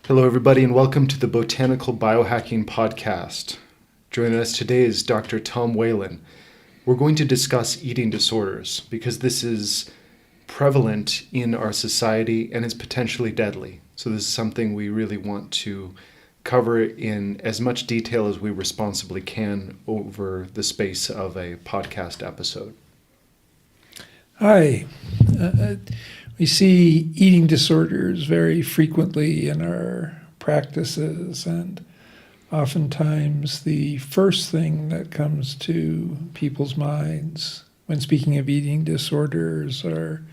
Hello, everybody, and welcome to the Botanical Biohacking Podcast. Joining us today is Dr. Tom Whalen. We're going to discuss eating disorders because this is prevalent in our society and is potentially deadly. So this is something we really want to cover in as much detail as we responsibly can over the space of a podcast episode. Hi. We see eating disorders very frequently in our practices, and oftentimes the first thing that comes to people's minds when speaking of eating disorders are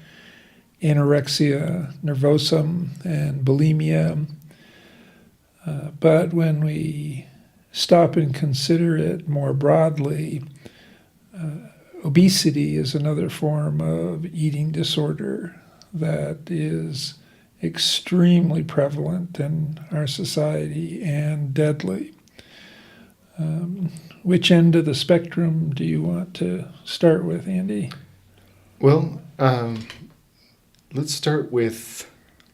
anorexia nervosa and bulimia. But when we stop and consider it more broadly, obesity is another form of eating disorder that is extremely prevalent in our society and deadly. Which end of the spectrum do you want to start with, Andy? Well, let's start with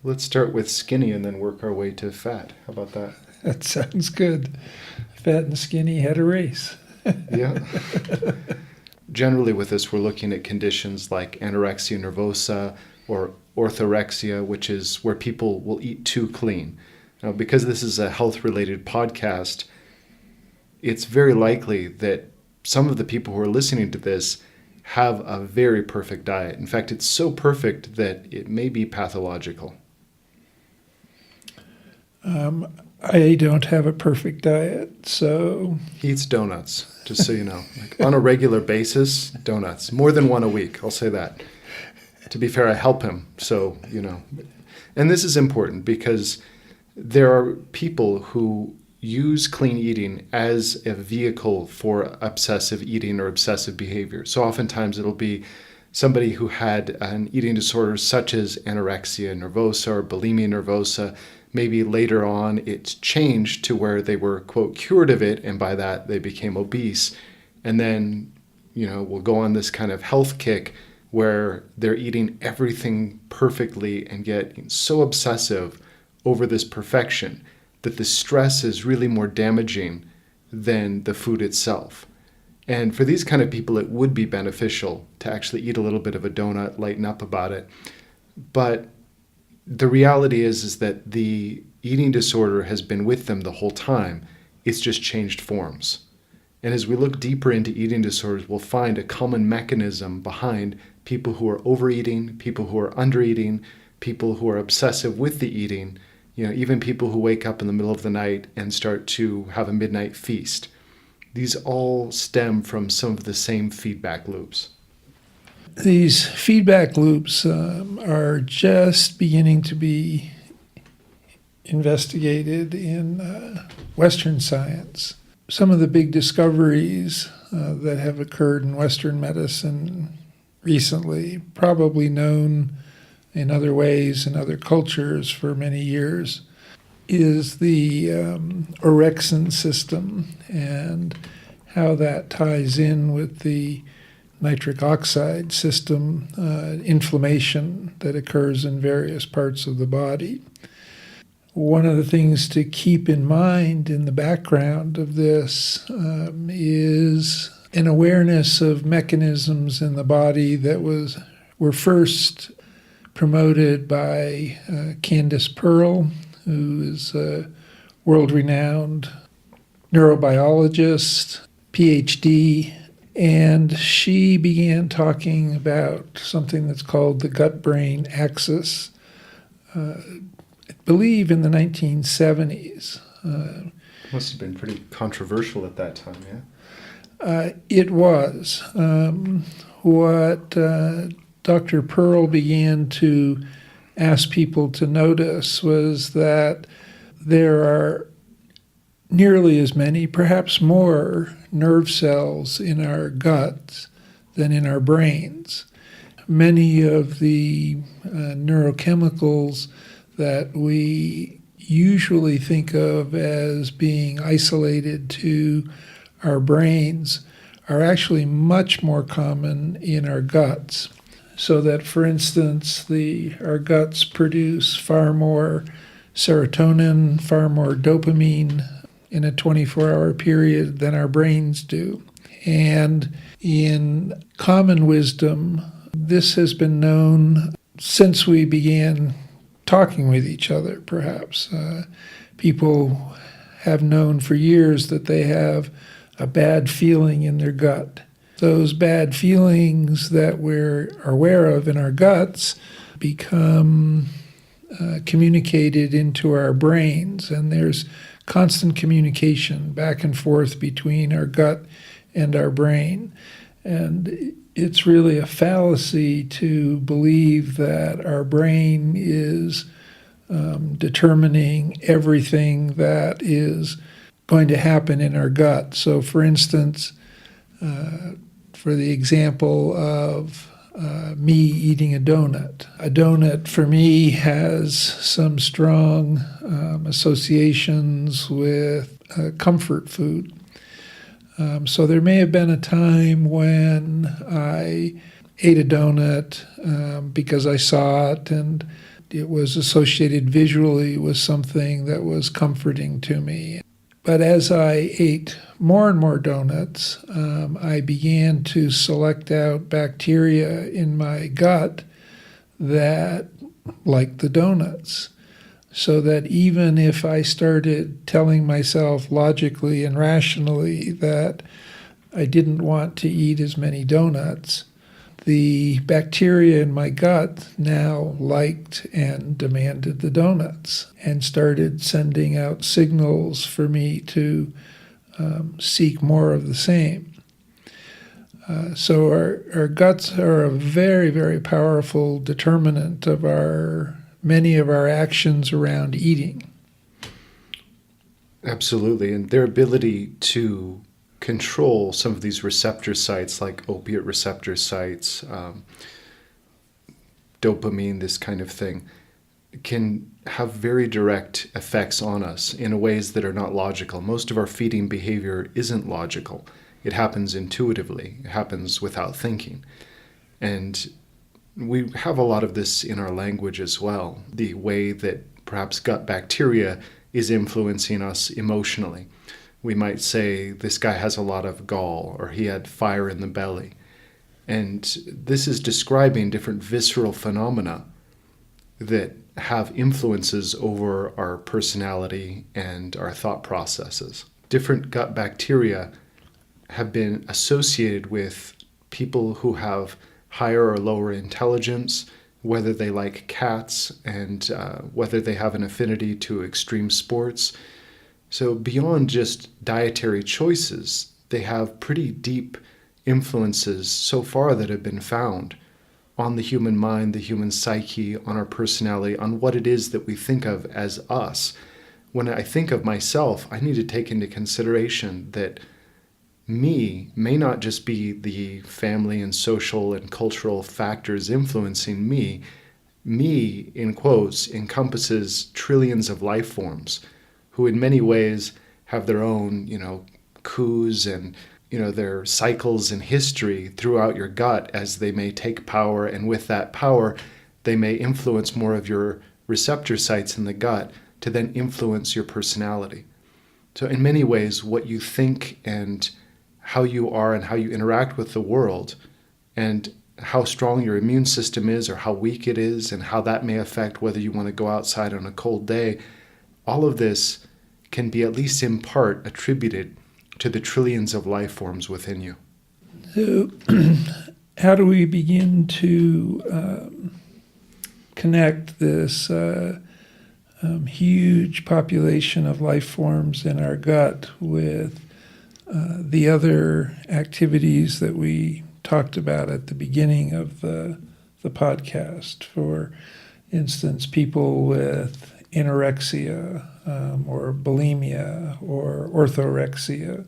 skinny and then work our way to fat. How about that? That sounds good. Fat and skinny had a race. Yeah. Generally with this, we're looking at conditions like anorexia nervosa or orthorexia, which is where people will eat too clean. Now, because this is a health-related podcast, it's very likely that some of the people who are listening to this have a very perfect diet. In fact, it's so perfect that it may be pathological. I don't have a perfect diet, so... He eats donuts, just so you know. Like on a regular basis, donuts. More than one a week, I'll say that. To be fair, I help him, so, you know. And this is important because there are people who use clean eating as a vehicle for obsessive eating or obsessive behavior. So oftentimes it'll be somebody who had an eating disorder such as anorexia nervosa or bulimia nervosa. Maybe later on it's changed to where they were, quote, cured of it, and by that they became obese. And then, you know, we'll go on this kind of health kick where they're eating everything perfectly and get so obsessive over this perfection that the stress is really more damaging than the food itself. And for these kind of people, it would be beneficial to actually eat a little bit of a donut, lighten up about it. But the reality is that the eating disorder has been with them the whole time. It's just changed forms. And as we look deeper into eating disorders, we'll find a common mechanism behind people who are overeating, people who are undereating, people who are obsessive with the eating, you know, even people who wake up in the middle of the night and start to have a midnight feast. These all stem from some of the same feedback loops. These feedback loops are just beginning to be investigated in Western science. Some of the big discoveries that have occurred in Western medicine recently, probably known in other ways in other cultures for many years, is the orexin system and how that ties in with the nitric oxide system, inflammation that occurs in various parts of the body. One of the things to keep in mind in the background of this is an awareness of mechanisms in the body that were first promoted by Candace Pearl, who is a world-renowned neurobiologist, PhD, and she began talking about something that's called the gut-brain axis, I believe in the 1970s. Must have been pretty controversial at that time, yeah? It was. What Dr. Pearl began to ask people to notice was that there are nearly as many, perhaps more, nerve cells in our guts than in our brains. Many of the neurochemicals that we usually think of as being isolated to our brains are actually much more common in our guts. So that, for instance, our guts produce far more serotonin, far more dopamine in a 24-hour period than our brains do. And in common wisdom, this has been known since we began talking with each other, perhaps. People have known for years that they have a bad feeling in their gut. Those bad feelings that we're aware of in our guts become communicated into our brains, and there's constant communication back and forth between our gut and our brain. And it's really a fallacy to believe that our brain is determining everything that is going to happen in our gut. So, for instance, for the example of me eating a donut for me has some strong associations with comfort food. So there may have been a time when I ate a donut because I saw it and it was associated visually with something that was comforting to me. But as I ate more and more donuts, I began to select out bacteria in my gut that liked the donuts. So that even if I started telling myself logically and rationally that I didn't want to eat as many donuts, the bacteria in my gut now liked and demanded the donuts and started sending out signals for me to seek more of the same. So our guts are a very, very powerful determinant of many of our actions around eating. Absolutely. And their ability to control some of these receptor sites like opiate receptor sites, dopamine, this kind of thing, can have very direct effects on us in ways that are not logical. Most of our feeding behavior isn't logical. It happens intuitively. It happens without thinking. And we have a lot of this in our language as well, the way that perhaps gut bacteria is influencing us emotionally. We might say, this guy has a lot of gall, or he had fire in the belly. And this is describing different visceral phenomena that have influences over our personality and our thought processes. Different gut bacteria have been associated with people who have higher or lower intelligence, whether they like cats, and whether they have an affinity to extreme sports. So beyond just dietary choices, they have pretty deep influences so far that have been found on the human mind, the human psyche, on our personality, on what it is that we think of as us. When I think of myself, I need to take into consideration that me may not just be the family and social and cultural factors influencing me. Me, in quotes, encompasses trillions of life forms who in many ways have their own, coups and, their cycles in history throughout your gut as they may take power. And with that power, they may influence more of your receptor sites in the gut to then influence your personality. So in many ways, what you think and how you are and how you interact with the world and how strong your immune system is or how weak it is and how that may affect whether you want to go outside on a cold day, all of this can be at least in part attributed to the trillions of life forms within you. So how do we begin to connect this huge population of life forms in our gut with the other activities that we talked about at the beginning of the podcast? For instance, people with anorexia or bulimia or orthorexia.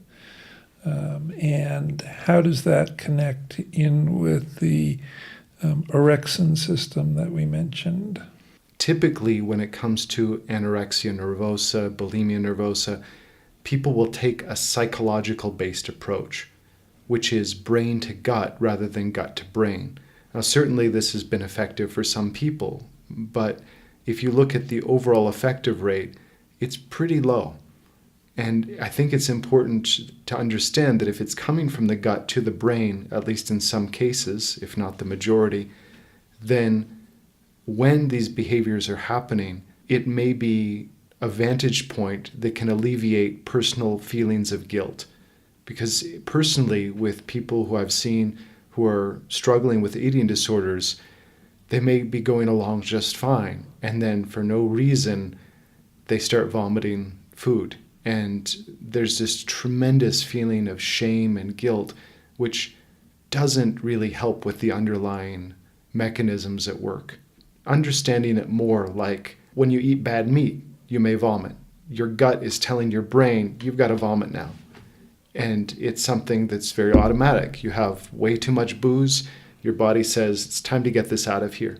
And how does that connect in with the orexin system that we mentioned? Typically, when it comes to anorexia nervosa, bulimia nervosa, people will take a psychological based approach, which is brain to gut rather than gut to brain. Now, certainly this has been effective for some people, but if you look at the overall effective rate, it's pretty low. And I think it's important to understand that if it's coming from the gut to the brain, at least in some cases, if not the majority, then when these behaviors are happening, it may be a vantage point that can alleviate personal feelings of guilt. Because personally, with people who I've seen who are struggling with eating disorders, they may be going along just fine, and then for no reason, they start vomiting food. And there's this tremendous feeling of shame and guilt, which doesn't really help with the underlying mechanisms at work. Understanding it more like when you eat bad meat, you may vomit. Your gut is telling your brain, you've got to vomit now. And it's something that's very automatic. You have way too much booze. Your body says, it's time to get this out of here.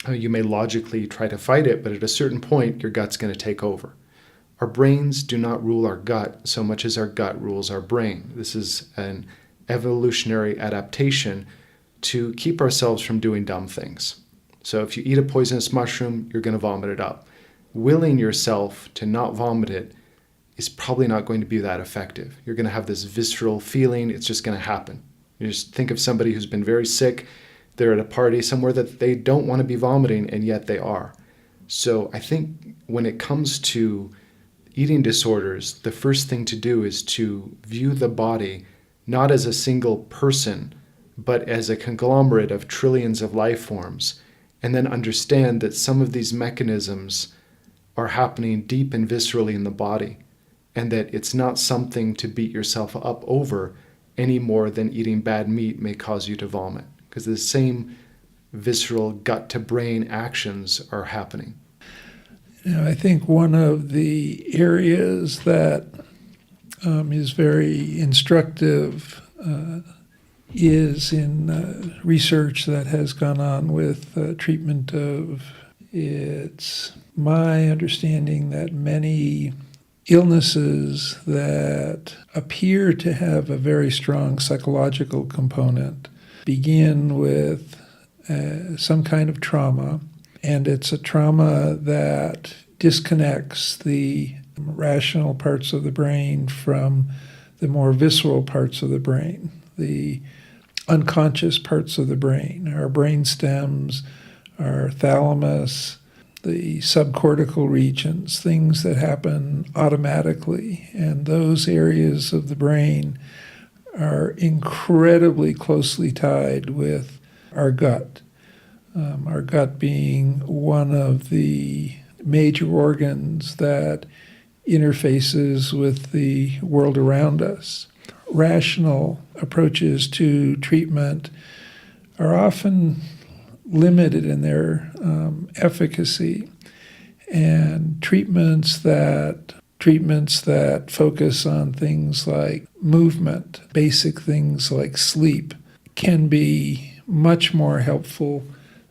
You may logically try to fight it, but at a certain point, your gut's going to take over. Our brains do not rule our gut so much as our gut rules our brain. This is an evolutionary adaptation to keep ourselves from doing dumb things. So if you eat a poisonous mushroom, you're going to vomit it up. Willing yourself to not vomit it is probably not going to be that effective. You're going to have this visceral feeling. It's just going to happen. You just think of somebody who's been very sick. They're at a party somewhere that they don't want to be vomiting, and yet they are. So I think when it comes to eating disorders, the first thing to do is to view the body not as a single person, but as a conglomerate of trillions of life forms, and then understand that some of these mechanisms are happening deep and viscerally in the body, and that it's not something to beat yourself up over any more than eating bad meat may cause you to vomit, because the same visceral gut-to-brain actions are happening. I think one of the areas that is very instructive is in research that has gone on with treatment of, it's my understanding that many illnesses that appear to have a very strong psychological component begin with some kind of trauma. And it's a trauma that disconnects the rational parts of the brain from the more visceral parts of the brain, the unconscious parts of the brain, our brain stems, our thalamus, the subcortical regions, things that happen automatically. And those areas of the brain are incredibly closely tied with our gut. Our gut being one of the major organs that interfaces with the world around us. Rational approaches to treatment are often limited in their efficacy, and treatments that focus on things like movement, basic things like sleep, can be much more helpful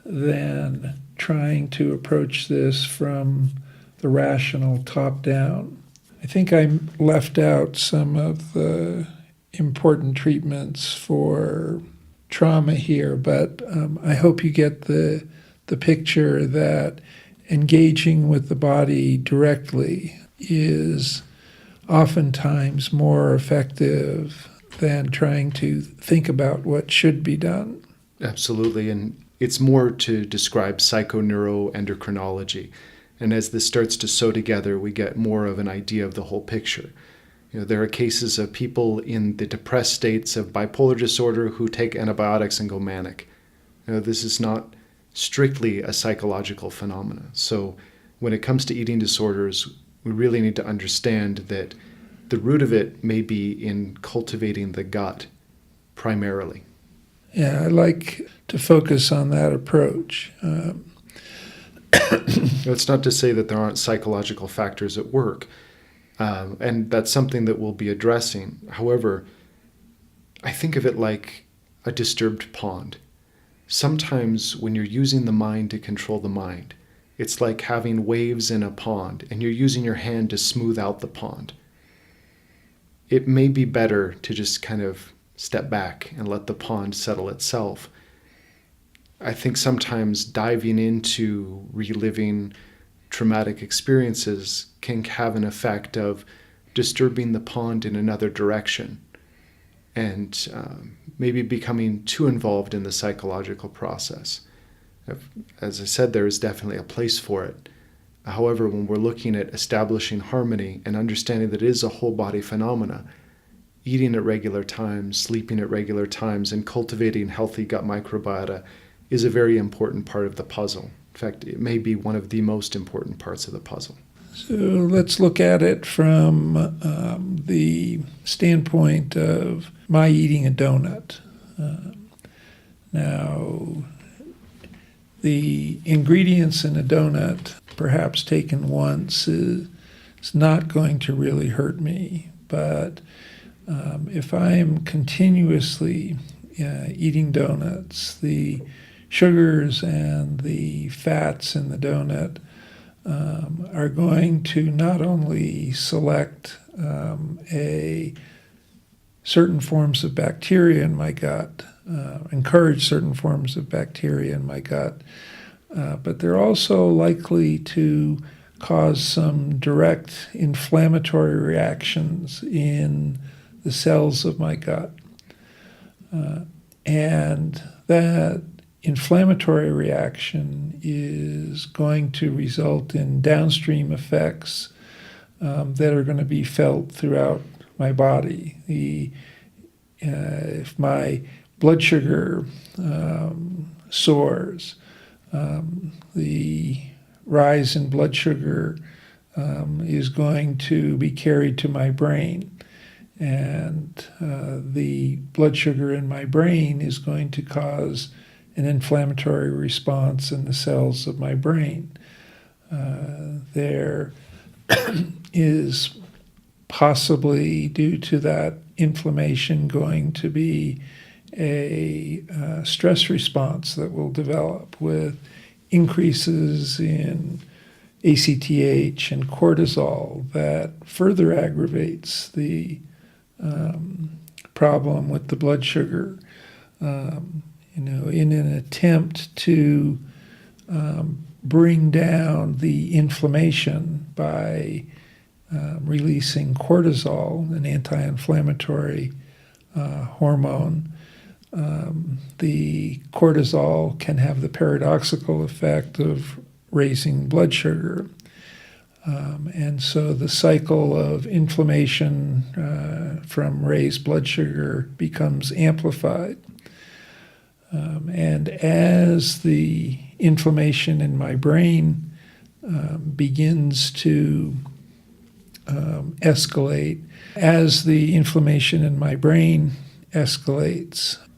than trying to approach this from the rational top down. I think I left out some of the important treatments for trauma here, but I hope you get the picture that engaging with the body directly is oftentimes more effective than trying to think about what should be done. Absolutely, and it's more to describe psychoneuroendocrinology. And as this starts to sew together, we get more of an idea of the whole picture. There are cases of people in the depressed states of bipolar disorder who take antibiotics and go manic. This is not strictly a psychological phenomenon. So when it comes to eating disorders, we really need to understand that the root of it may be in cultivating the gut primarily. Yeah, I like to focus on that approach. It's not to say that there aren't psychological factors at work, and that's something that we'll be addressing. However, I think of it like a disturbed pond. Sometimes when you're using the mind to control the mind, it's like having waves in a pond, and you're using your hand to smooth out the pond. It may be better to just kind of step back and let the pond settle itself. I think sometimes diving into reliving traumatic experiences can have an effect of disturbing the pond in another direction and maybe becoming too involved in the psychological process. As I said, there is definitely a place for it. However, when we're looking at establishing harmony and understanding that it is a whole body phenomena, eating at regular times, sleeping at regular times, and cultivating healthy gut microbiota is a very important part of the puzzle. In fact, it may be one of the most important parts of the puzzle. So let's look at it from the standpoint of my eating a donut. Now, the ingredients in a donut, perhaps taken once, is not going to really hurt me. But if I am continuously eating donuts, the sugars and the fats in the donut are going to not only select certain forms of bacteria in my gut, encourage certain forms of bacteria in my gut, but they're also likely to cause some direct inflammatory reactions in the cells of my gut. And that inflammatory reaction is going to result in downstream effects that are going to be felt throughout my body. If my blood sugar soars, the rise in blood sugar is going to be carried to my brain. And the blood sugar in my brain is going to cause an inflammatory response in the cells of my brain. There is possibly, due to that inflammation, going to be a stress response that will develop with increases in ACTH and cortisol that further aggravates the problem with the blood sugar. In an attempt to bring down the inflammation by releasing cortisol, an anti-inflammatory hormone, the cortisol can have the paradoxical effect of raising blood sugar. And so the cycle of inflammation from raised blood sugar becomes amplified. And as the inflammation in my brain begins to escalate,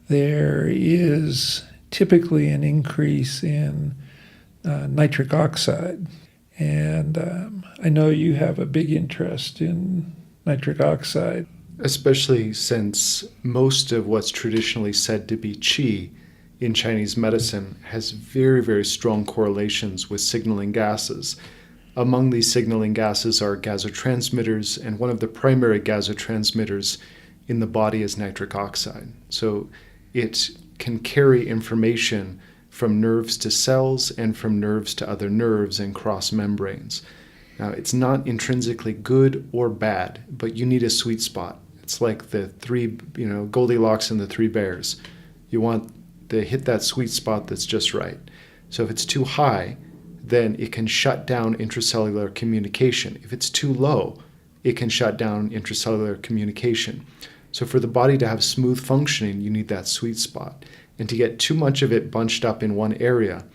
there is typically an increase in nitric oxide. And I know you have a big interest in nitric oxide. Especially since most of what's traditionally said to be qi in Chinese medicine has very, very strong correlations with signaling gases. Among these signaling gases are gasotransmitters, and one of the primary gasotransmitters in the body is nitric oxide. So it can carry information from nerves to cells and from nerves to other nerves and cross membranes. Now, it's not intrinsically good or bad, but you need a sweet spot. It's like the three, Goldilocks and the three bears. You want to hit that sweet spot that's just right. So if it's too high, then it can shut down intracellular communication. If it's too low, it can shut down intracellular communication. So for the body to have smooth functioning, you need that sweet spot. And to get too much of it bunched up in one area,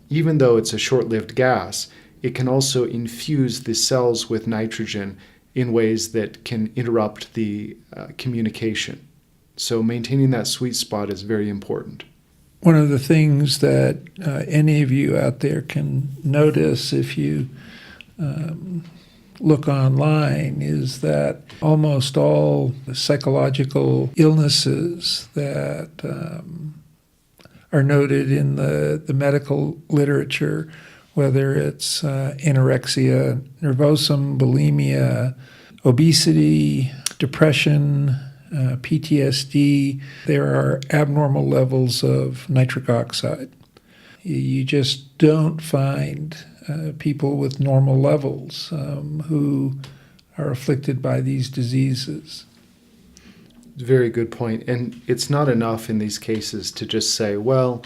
even though it's a short-lived gas, it can also infuse the cells with nitrogen in ways that can interrupt the communication. So maintaining that sweet spot is very important. One of the things that any of you out there can notice if you look online is that almost all psychological illnesses that are noted in the medical literature, whether it's anorexia nervosum, bulimia, obesity, depression, PTSD, there are abnormal levels of nitric oxide. You just don't find people with normal levels who are afflicted by these diseases. Very good point. And it's not enough in these cases to just say, well,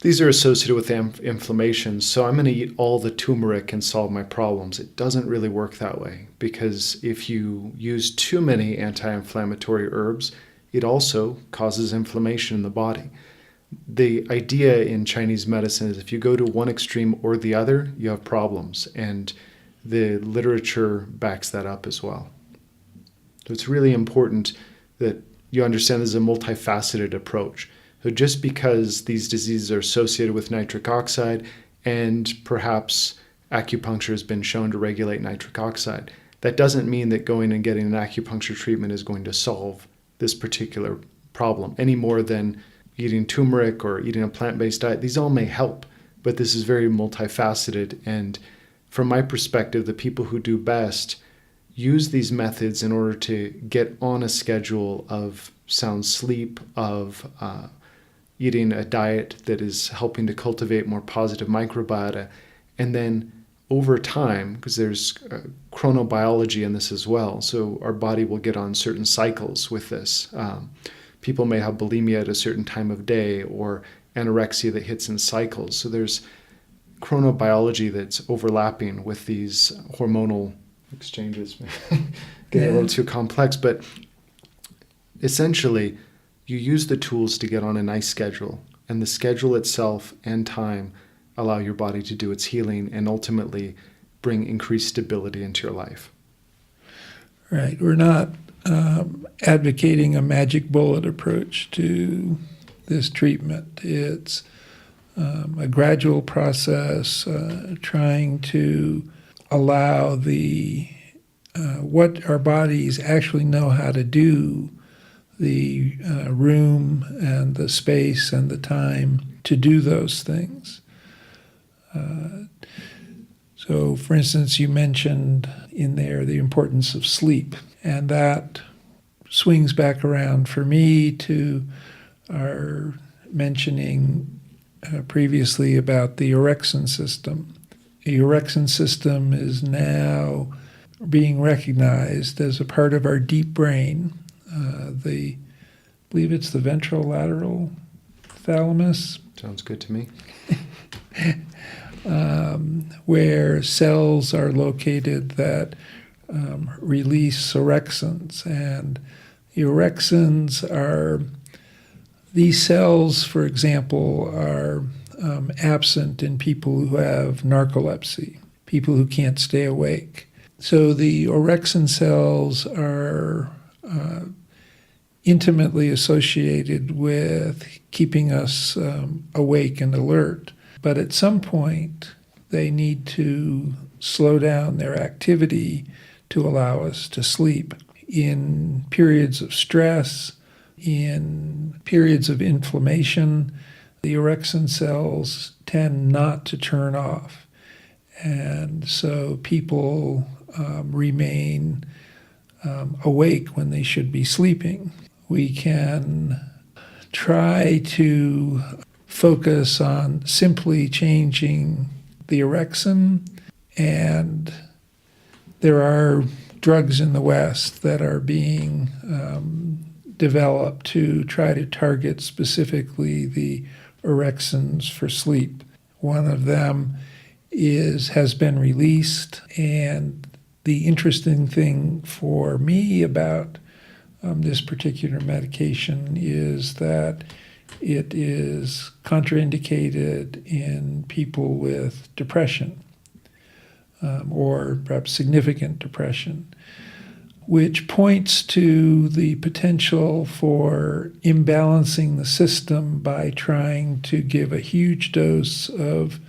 these are associated with inflammation, so I'm going to eat all the turmeric and solve my problems. It doesn't really work that way, because if you use too many anti-inflammatory herbs, it also causes inflammation in the body. The idea in Chinese medicine is if you go to one extreme or the other, you have problems, and the literature backs that up as well. So it's really important that you understand this is a multifaceted approach. So just because these diseases are associated with nitric oxide, and perhaps acupuncture has been shown to regulate nitric oxide, that doesn't mean that going and getting an acupuncture treatment is going to solve this particular problem any more than eating turmeric or eating a plant-based diet. These all may help, but this is very multifaceted. And from my perspective, the people who do best use these methods in order to get on a schedule of sound sleep, of eating a diet that is helping to cultivate more positive microbiota. And then over time, because there's chronobiology in this as well, so our body will get on certain cycles with this. People may have bulimia at a certain time of day, or anorexia that hits in cycles. So there's chronobiology that's overlapping with these hormonal exchanges. Getting a little too complex, but essentially, you use the tools to get on a nice schedule, and the schedule itself and time allow your body to do its healing and ultimately bring increased stability into your life. Right. We're not advocating a magic bullet approach to this treatment. It's a gradual process, trying to allow what our bodies actually know how to do, the room and the space and the time to do those things. So, for instance, you mentioned in there the importance of sleep, and that swings back around for me to our mentioning previously about the orexin system. The orexin system is now being recognized as a part of our deep brain. I believe it's the ventrolateral thalamus. Sounds good to me. Where cells are located that release orexins. And the orexins are, these cells, for example, are absent in people who have narcolepsy, people who can't stay awake. So the orexin cells are intimately associated with keeping us awake and alert. But at some point, they need to slow down their activity to allow us to sleep. In periods of stress, in periods of inflammation, the orexin cells tend not to turn off. And so people remain awake when they should be sleeping. We can try to focus on simply changing the orexin, and there are drugs in the West that are being developed to try to target specifically the orexins for sleep. One of them has been released, and the interesting thing for me about this particular medication is that it is contraindicated in people with depression, or perhaps significant depression, which points to the potential for imbalancing the system by trying to give a huge dose of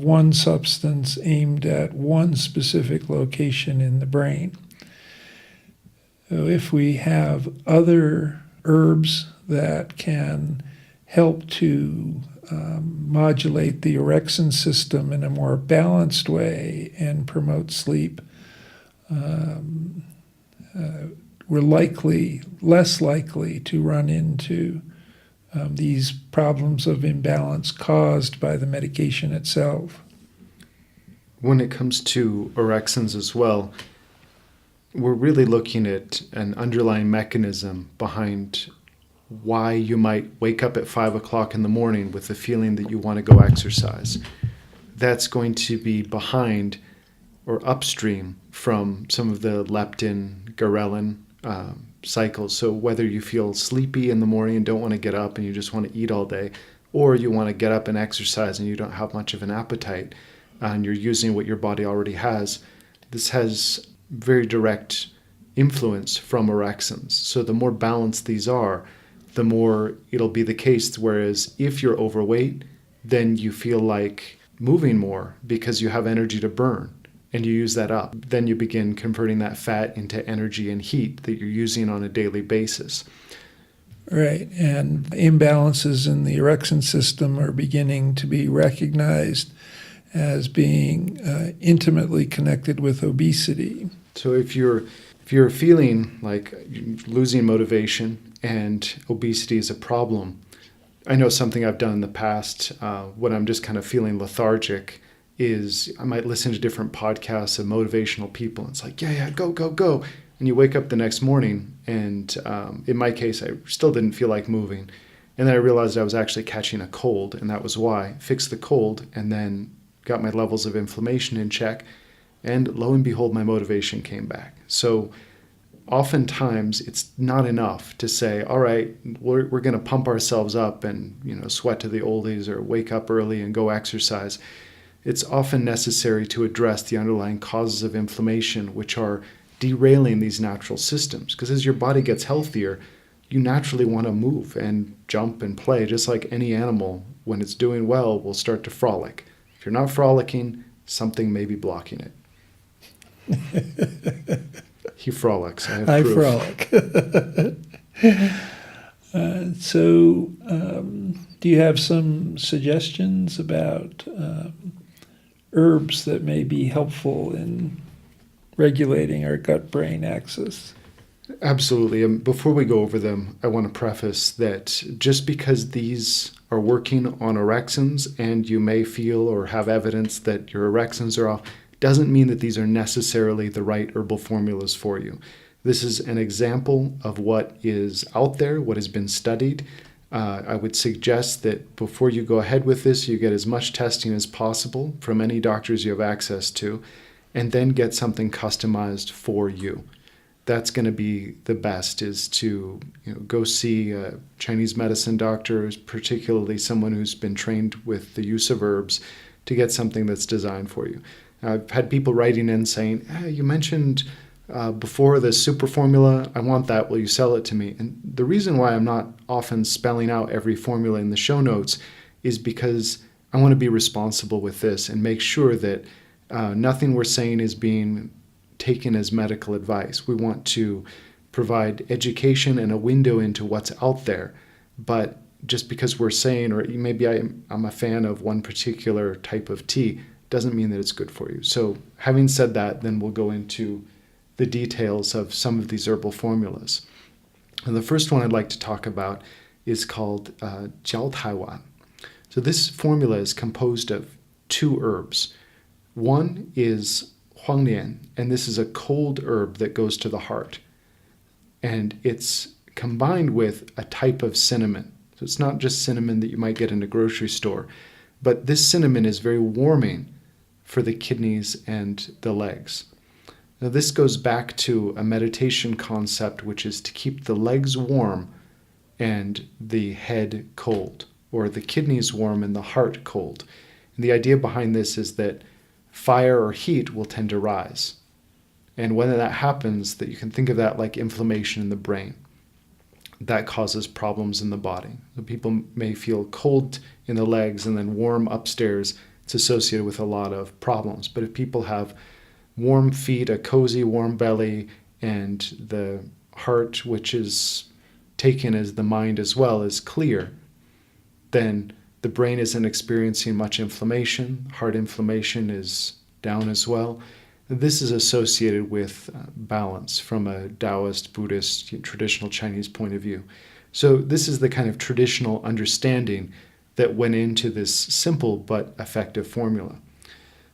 one substance aimed at one specific location in the brain. So if we have other herbs that can help to modulate the orexin system in a more balanced way and promote sleep, we're less likely to run into these problems of imbalance caused by the medication itself. When it comes to orexins as well, we're really looking at an underlying mechanism behind why you might wake up at 5 o'clock in the morning with the feeling that you want to go exercise. That's going to be behind or upstream from some of the leptin, ghrelin cycles. So whether you feel sleepy in the morning and don't want to get up and you just want to eat all day, or you want to get up and exercise and you don't have much of an appetite, and you're using what your body already has, this has very direct influence from orexins. So the more balanced these are, the more it'll be the case. Whereas if you're overweight, then you feel like moving more because you have energy to burn and you use that up. Then you begin converting that fat into energy and heat that you're using on a daily basis. Right, and imbalances in the orexin system are beginning to be recognized as being intimately connected with obesity. So if you're feeling like you're losing motivation and obesity is a problem, I know something I've done in the past when I'm just kind of feeling lethargic is I might listen to different podcasts of motivational people. It's like, yeah, go, go, go. And you wake up the next morning and in my case, I still didn't feel like moving. And then I realized I was actually catching a cold, and that was why. Fixed the cold and then got my levels of inflammation in check, and lo and behold, my motivation came back. So oftentimes it's not enough to say, all right, we're going to pump ourselves up and sweat to the oldies or wake up early and go exercise. It's often necessary to address the underlying causes of inflammation, which are derailing these natural systems. Because as your body gets healthier, you naturally want to move and jump and play, just like any animal, when it's doing well, will start to frolic. If you're not frolicking, something may be blocking it. He frolics. I frolic. So, do you have some suggestions about herbs that may be helpful in regulating our gut-brain axis? Absolutely. Before we go over them, I want to preface that just because these are working on orexins and you may feel or have evidence that your orexins are off, doesn't mean that these are necessarily the right herbal formulas for you. This is an example of what is out there, what has been studied. I would suggest that before you go ahead with this, you get as much testing as possible from any doctors you have access to, and then get something customized for you. That's going to be the best, is to go see a Chinese medicine doctor, particularly someone who's been trained with the use of herbs, to get something that's designed for you. I've had people writing in saying, hey, you mentioned before the super formula, I want that, will you sell it to me? And the reason why I'm not often spelling out every formula in the show notes is because I want to be responsible with this and make sure that nothing we're saying is being taken as medical advice. We want to provide education and a window into what's out there. But just because we're saying, or maybe I'm a fan of one particular type of tea, doesn't mean that it's good for you. So having said that, then we'll go into the details of some of these herbal formulas. And the first one I'd like to talk about is called Jiao Taiwan. So this formula is composed of 2 herbs. One is Huanglian, and this is a cold herb that goes to the heart. And it's combined with a type of cinnamon. So it's not just cinnamon that you might get in a grocery store, but this cinnamon is very warming for the kidneys and the legs. Now this goes back to a meditation concept, which is to keep the legs warm and the head cold, or the kidneys warm and the heart cold. And the idea behind this is that fire or heat will tend to rise. And when that happens, that you can think of that like inflammation in the brain. That causes problems in the body. So people may feel cold in the legs and then warm upstairs. It's associated with a lot of problems. But if people have warm feet, a cozy warm belly, and the heart, which is taken as the mind as well, is clear, then the brain isn't experiencing much inflammation. Heart inflammation is down as well. This is associated with balance from a Taoist, Buddhist, traditional Chinese point of view. So this is the kind of traditional understanding that went into this simple but effective formula.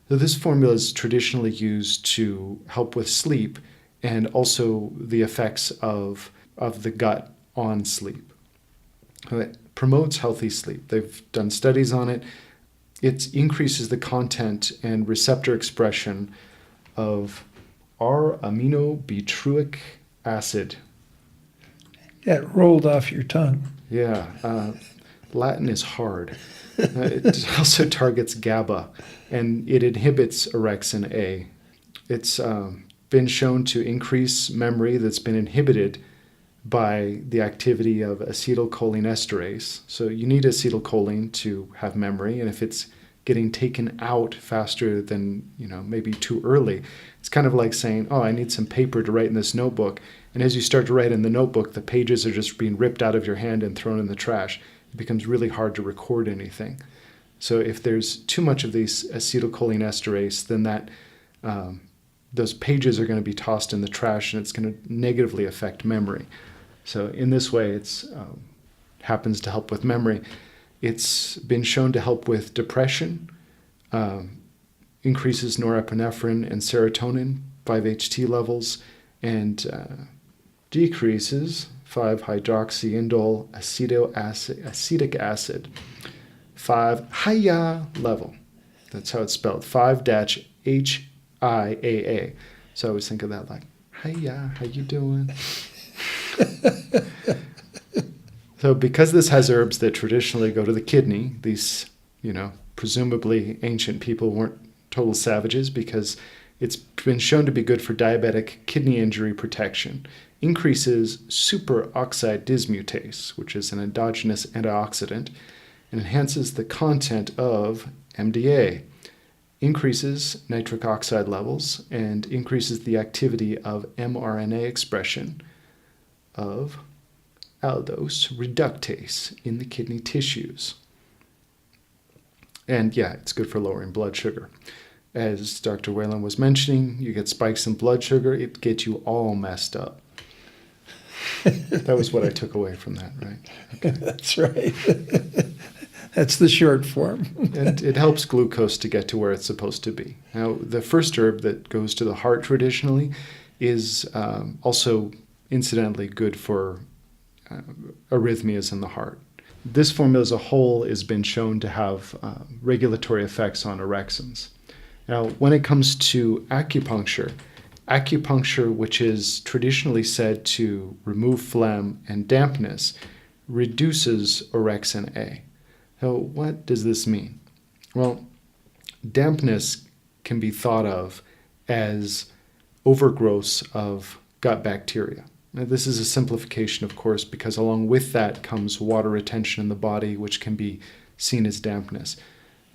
So this formula is traditionally used to help with sleep and also the effects of the gut on sleep. It promotes healthy sleep. They've done studies on it. It increases the content and receptor expression of R-aminobutyric acid. Yeah, it rolled off your tongue. Yeah, Latin is hard. It also targets GABA, and it inhibits orexin A. It's been shown to increase memory that's been inhibited by the activity of acetylcholinesterase. So you need acetylcholine to have memory, and if it's getting taken out faster than, maybe too early, it's kind of like saying, oh, I need some paper to write in this notebook. And as you start to write in the notebook, the pages are just being ripped out of your hand and thrown in the trash. It becomes really hard to record anything. So if there's too much of these acetylcholinesterase, then those pages are going to be tossed in the trash, and it's going to negatively affect memory. So in this way, it's happens to help with memory. It's been shown to help with depression, increases norepinephrine and serotonin, 5-HT levels, and decreases 5-hydroxyindole acetic acid, 5-HIAA level. That's how it's spelled, 5-HIAA. So I always think of that like, hiya, how you doing? So because this has herbs that traditionally go to the kidney, these, presumably ancient people weren't total savages, because it's been shown to be good for diabetic kidney injury protection. Increases superoxide dismutase, which is an endogenous antioxidant, and enhances the content of MDA. Increases nitric oxide levels and increases the activity of mRNA expression of aldose reductase in the kidney tissues. And yeah, it's good for lowering blood sugar. As Dr. Whalen was mentioning, you get spikes in blood sugar, it gets you all messed up. That was what I took away from that, right? Okay. That's right. That's the short form. And it helps glucose to get to where it's supposed to be. Now, the first herb that goes to the heart traditionally is also incidentally good for arrhythmias in the heart. This formula as a whole has been shown to have regulatory effects on orexins. Now, when it comes to acupuncture, which is traditionally said to remove phlegm and dampness, reduces orexin A. So what does this mean? Well, dampness can be thought of as overgrowth of gut bacteria. Now, this is a simplification, of course, because along with that comes water retention in the body, which can be seen as dampness.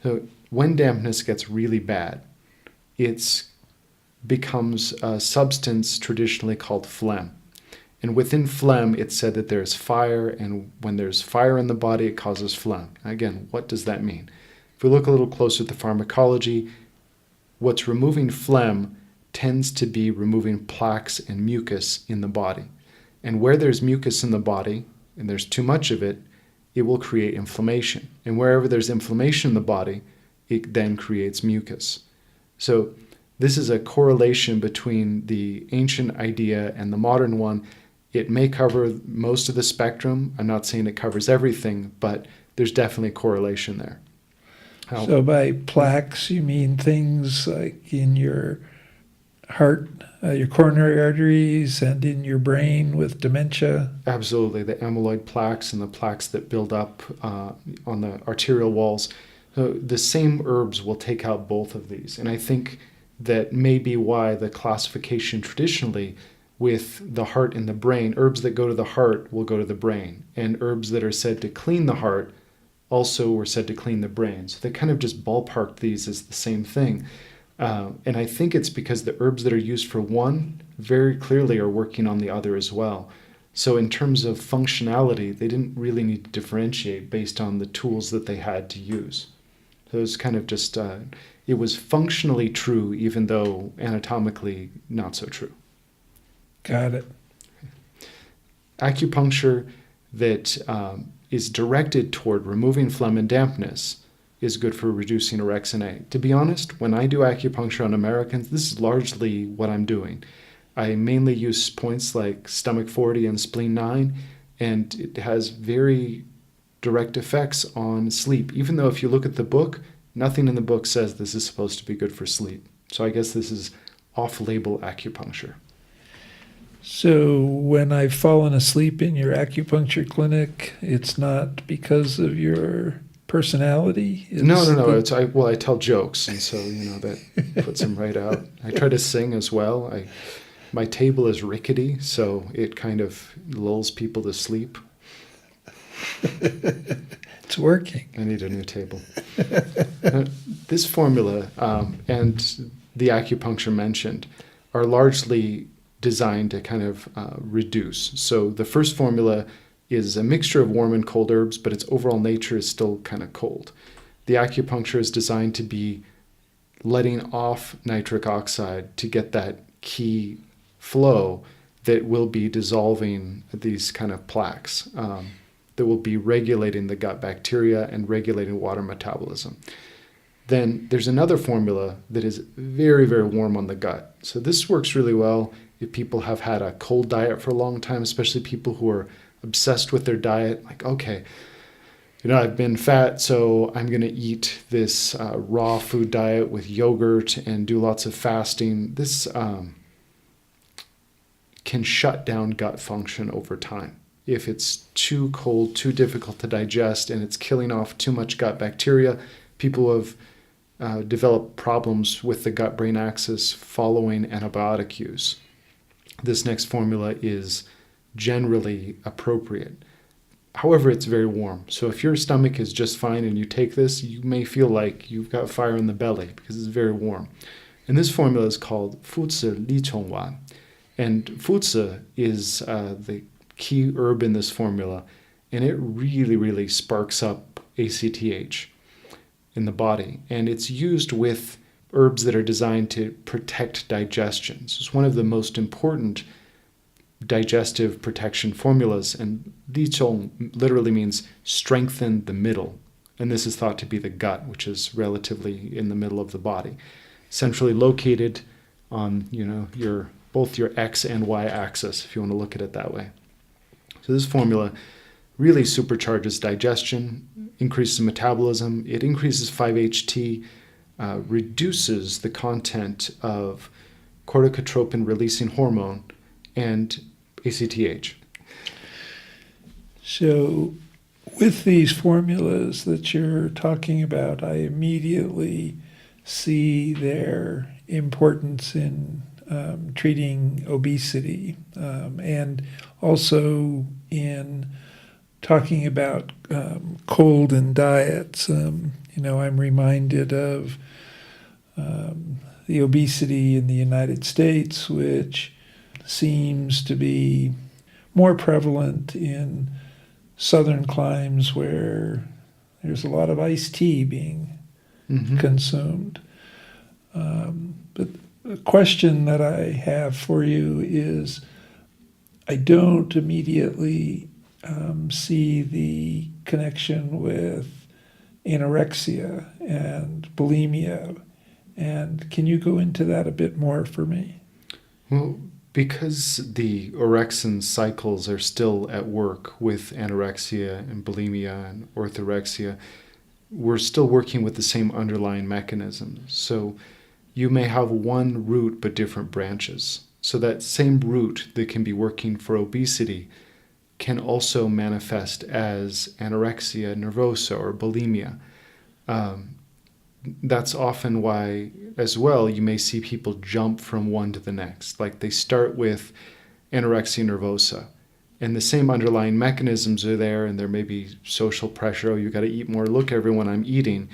So when dampness gets really bad, it becomes a substance traditionally called phlegm. And within phlegm, it's said that there's fire, and when there's fire in the body, it causes phlegm. Again, what does that mean? If we look a little closer at the pharmacology, what's removing phlegm tends to be removing plaques and mucus in the body. And where there's mucus in the body, and there's too much of it, it will create inflammation. And wherever there's inflammation in the body, it then creates mucus. So this is a correlation between the ancient idea and the modern one. It may cover most of the spectrum. I'm not saying it covers everything, but there's definitely a correlation there. So by plaques, you mean things like in your heart, your coronary arteries, and in your brain with dementia? Absolutely. The amyloid plaques and the plaques that build up on the arterial walls. So the same herbs will take out both of these. And I think that may be why the classification traditionally with the heart and the brain, herbs that go to the heart will go to the brain. And herbs that are said to clean the heart also were said to clean the brain. So they kind of just ballparked these as the same thing. And I think it's because the herbs that are used for one very clearly are working on the other as well. So in terms of functionality, they didn't really need to differentiate based on the tools that they had to use. So it was kind of just, it was functionally true, even though anatomically not so true. Got it. Acupuncture that is directed toward removing phlegm and dampness is good for reducing orexin A. To be honest, when I do acupuncture on Americans, this is largely what I'm doing. I mainly use points like stomach 40 and spleen 9, and it has very direct effects on sleep. Even though if you look at the book, nothing in the book says this is supposed to be good for sleep. So I guess this is off-label acupuncture. So when I've fallen asleep in your acupuncture clinic, it's not because of your personality? No. I tell jokes, and so that puts them right out. I try to sing as well. My table is rickety, so it kind of lulls people to sleep. It's working. I need a new table. This formula and the acupuncture mentioned are largely designed to kind of reduce. So the first formula is a mixture of warm and cold herbs, but its overall nature is still kind of cold. The acupuncture is designed to be letting off nitric oxide to get that key flow that will be dissolving these kind of plaques, that will be regulating the gut bacteria and regulating water metabolism. Then there's another formula that is very, very warm on the gut. So this works really well if people have had a cold diet for a long time, especially people who are obsessed with their diet. Like, okay, I've been fat, so I'm going to eat this raw food diet with yogurt and do lots of fasting. This can shut down gut function over time. If it's too cold, too difficult to digest, and it's killing off too much gut bacteria, people have developed problems with the gut-brain axis following antibiotic use. This next formula is generally appropriate. However, it's very warm. So if your stomach is just fine and you take this, you may feel like you've got fire in the belly because it's very warm. And this formula is called 附子理虫丸. And 附子 is the key herb in this formula, and it really, really sparks up ACTH in the body. And it's used with herbs that are designed to protect digestion. So it's one of the most important digestive protection formulas, and lichong literally means strengthen the middle. And this is thought to be the gut, which is relatively in the middle of the body, centrally located on both your X and Y axis, if you want to look at it that way. So this formula really supercharges digestion, increases metabolism, it increases 5-HT, reduces the content of corticotropin-releasing hormone and ACTH. So with these formulas that you're talking about, I immediately see their importance in treating obesity, and also in talking about cold and diets. I'm reminded of the obesity in the United States, which seems to be more prevalent in southern climes where there's a lot of iced tea being consumed. But the question that I have for you is, I don't immediately see the connection with anorexia and bulimia. And can you go into that a bit more for me? Well, because the orexin cycles are still at work with anorexia and bulimia and orthorexia, we're still working with the same underlying mechanisms. So you may have one root but different branches. So that same root that can be working for obesity can also manifest as anorexia nervosa or bulimia. That's often why, as well, you may see people jump from one to the next. Like they start with anorexia nervosa, and the same underlying mechanisms are there, and there may be social pressure, oh, you got to eat more, look everyone, I'm eating,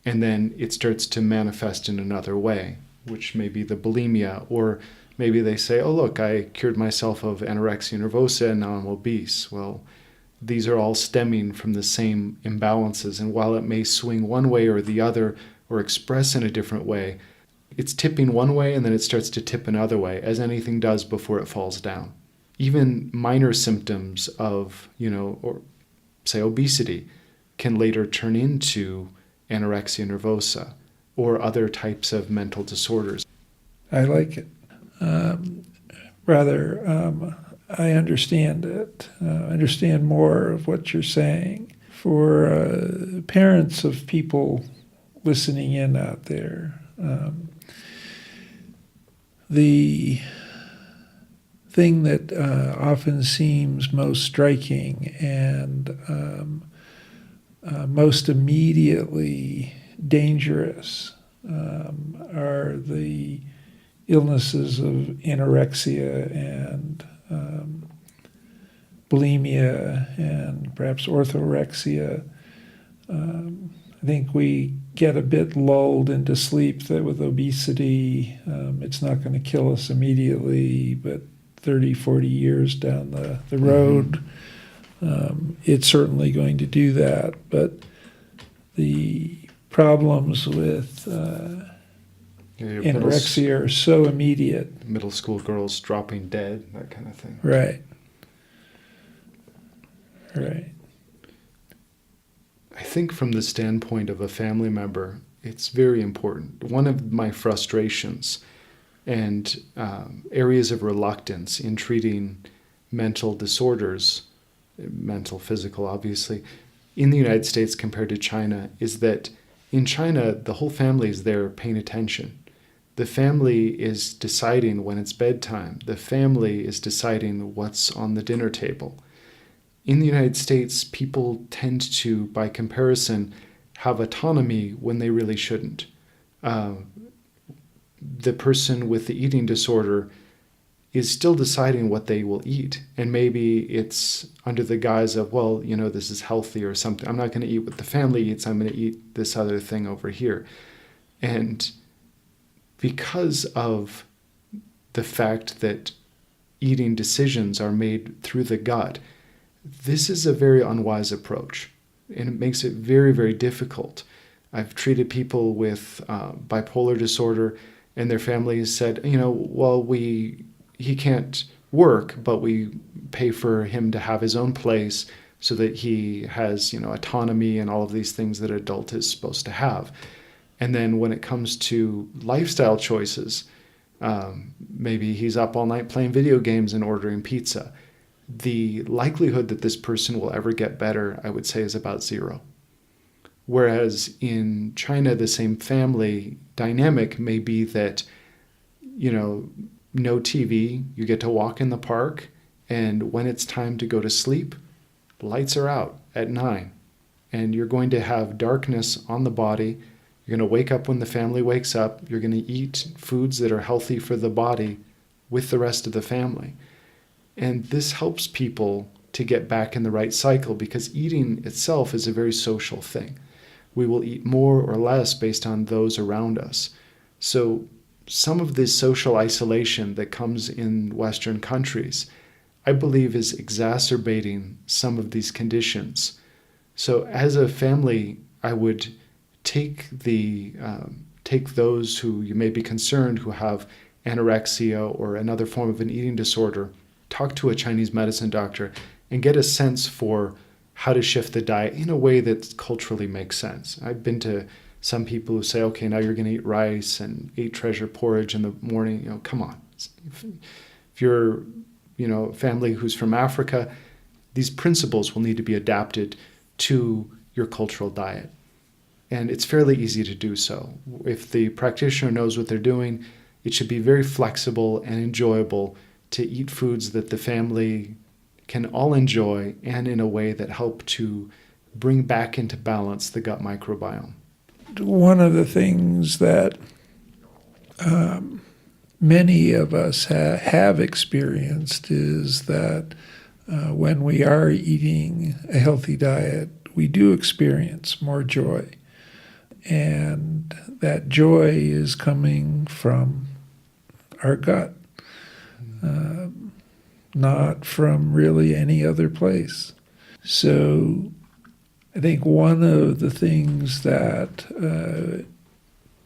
and then it starts to manifest in another way, which may be the bulimia, or maybe they say, oh, look, I cured myself of anorexia nervosa and now I'm obese. Well, these are all stemming from the same imbalances, and while it may swing one way or the other or express in a different way, it's tipping one way and then it starts to tip another way, as anything does before it falls down. even minor symptoms of, or say obesity can later turn into anorexia nervosa or other types of mental disorders. I like it. I understand it. Understand more of what you're saying. For parents of people listening in out there, the thing that often seems most striking and most immediately dangerous are the illnesses of anorexia and bulimia and perhaps orthorexia. I think we get a bit lulled into sleep that with obesity, it's not going to kill us immediately, but 30, 40 years down the road, it's certainly going to do that. But the problems with anorexia are so immediate. Middle school girls dropping dead, that kind of thing. Right. I think from the standpoint of a family member, it's very important. One of my frustrations and areas of reluctance in treating mental disorders, mental, physical, obviously, in the United States compared to China is that in China, the whole family is there paying attention. The family is deciding when it's bedtime. The family is deciding what's on the dinner table. In the United States, people tend to, by comparison, have autonomy when they really shouldn't. The person with the eating disorder is still deciding what they will eat. And maybe it's under the guise of, well, this is healthy or something. I'm not going to eat what the family eats. I'm going to eat this other thing over here. And because of the fact that eating decisions are made through the gut, this is a very unwise approach, and it makes it very, very difficult. I've treated people with bipolar disorder, and their families said, well, he can't work, but we pay for him to have his own place so that he has, autonomy and all of these things that an adult is supposed to have. And then when it comes to lifestyle choices, maybe he's up all night playing video games and ordering pizza. The likelihood that this person will ever get better, I would say, is about zero. Whereas in China, the same family dynamic may be that, no TV, you get to walk in the park, and when it's time to go to sleep, lights are out at 9, and you're going to have darkness on the body. You're going to wake up when the family wakes up. You're going to eat foods that are healthy for the body with the rest of the family. And this helps people to get back in the right cycle because eating itself is a very social thing. We will eat more or less based on those around us. So some of this social isolation that comes in Western countries, I believe, is exacerbating some of these conditions. So as a family, I would take those who you may be concerned who have anorexia or another form of an eating disorder, talk to a Chinese medicine doctor, and get a sense for how to shift the diet in a way that culturally makes sense. I've been to some people who say, okay, now you're going to eat rice and eat treasure porridge in the morning. Come on. If you're, a family who's from Africa, these principles will need to be adapted to your cultural diet. And it's fairly easy to do so. If the practitioner knows what they're doing, it should be very flexible and enjoyable to eat foods that the family can all enjoy and in a way that help to bring back into balance the gut microbiome. One of the things that many of us have experienced is that when we are eating a healthy diet, we do experience more joy. And that joy is coming from our gut, not from really any other place. So I think one of the things that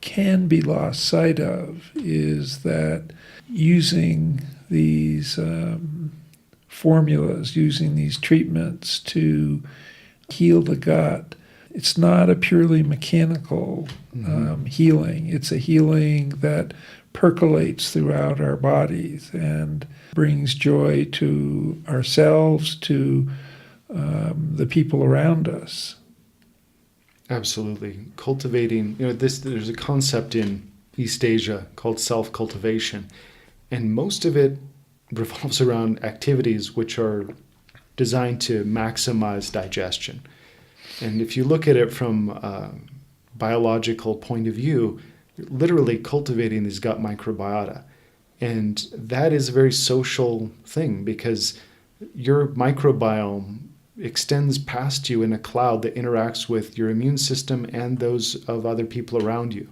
can be lost sight of is that using these formulas, using these treatments to heal the gut. It's not a purely mechanical healing. It's a healing that percolates throughout our bodies and brings joy to ourselves, to the people around us. Absolutely. Cultivating, there's a concept in East Asia called self-cultivation, and most of it revolves around activities which are designed to maximize digestion. And if you look at it from a biological point of view, literally cultivating these gut microbiota. And that is a very social thing because your microbiome extends past you in a cloud that interacts with your immune system and those of other people around you.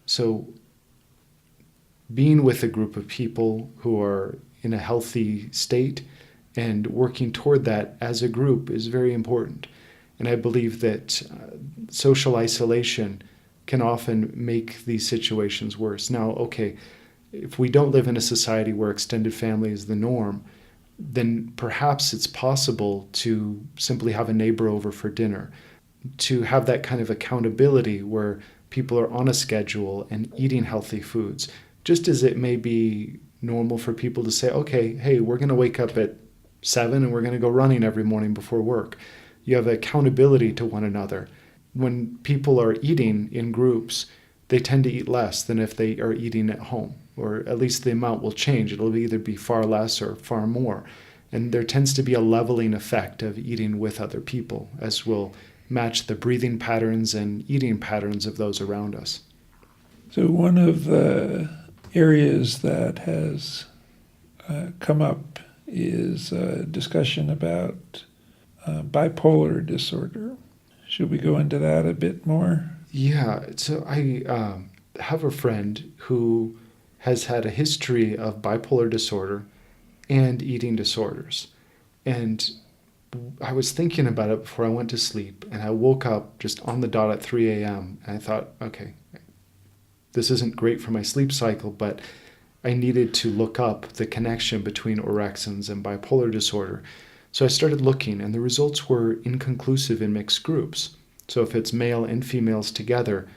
So being with a group of people who are in a healthy state and working toward that as a group is very important. And I believe that social isolation can often make these situations worse. Now, okay, if we don't live in a society where extended family is the norm, then perhaps it's possible to simply have a neighbor over for dinner, to have that kind of accountability where people are on a schedule and eating healthy foods, just as it may be normal for people to say, okay, hey, we're going to wake up at 7 and we're going to go running every morning before work. You have accountability to one another. When people are eating in groups, they tend to eat less than if they are eating at home, or at least the amount will change. It'll either be far less or far more. And there tends to be a leveling effect of eating with other people, as will match the breathing patterns and eating patterns of those around us. So one of the areas that has come up is a discussion about bipolar disorder. Should we go into that a bit more? Yeah, so I have a friend who has had a history of bipolar disorder and eating disorders. And I was thinking about it before I went to sleep, and I woke up just on the dot at 3 a.m. and I thought, okay, this isn't great for my sleep cycle, but I needed to look up the connection between orexins and bipolar disorder. So I started looking, and the results were inconclusive in mixed groups. So if it's male and females together,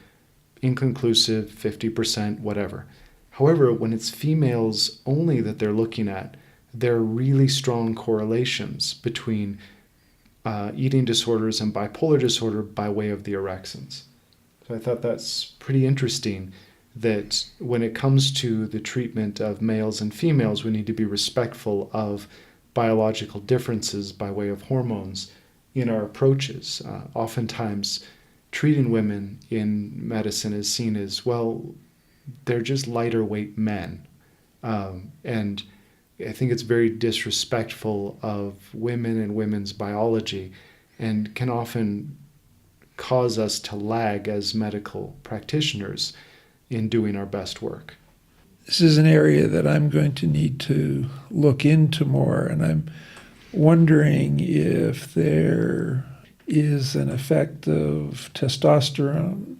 inconclusive, 50%, whatever. However, when it's females only that they're looking at, there are really strong correlations between eating disorders and bipolar disorder by way of the orexins. So I thought that's pretty interesting that when it comes to the treatment of males and females, we need to be respectful of biological differences by way of hormones in our approaches. Oftentimes, treating women in medicine is seen as, well, they're just lighter weight men. And I think it's very disrespectful of women and women's biology and can often cause us to lag as medical practitioners in doing our best work. This is an area that I'm going to need to look into more, and I'm wondering if there is an effect of testosterone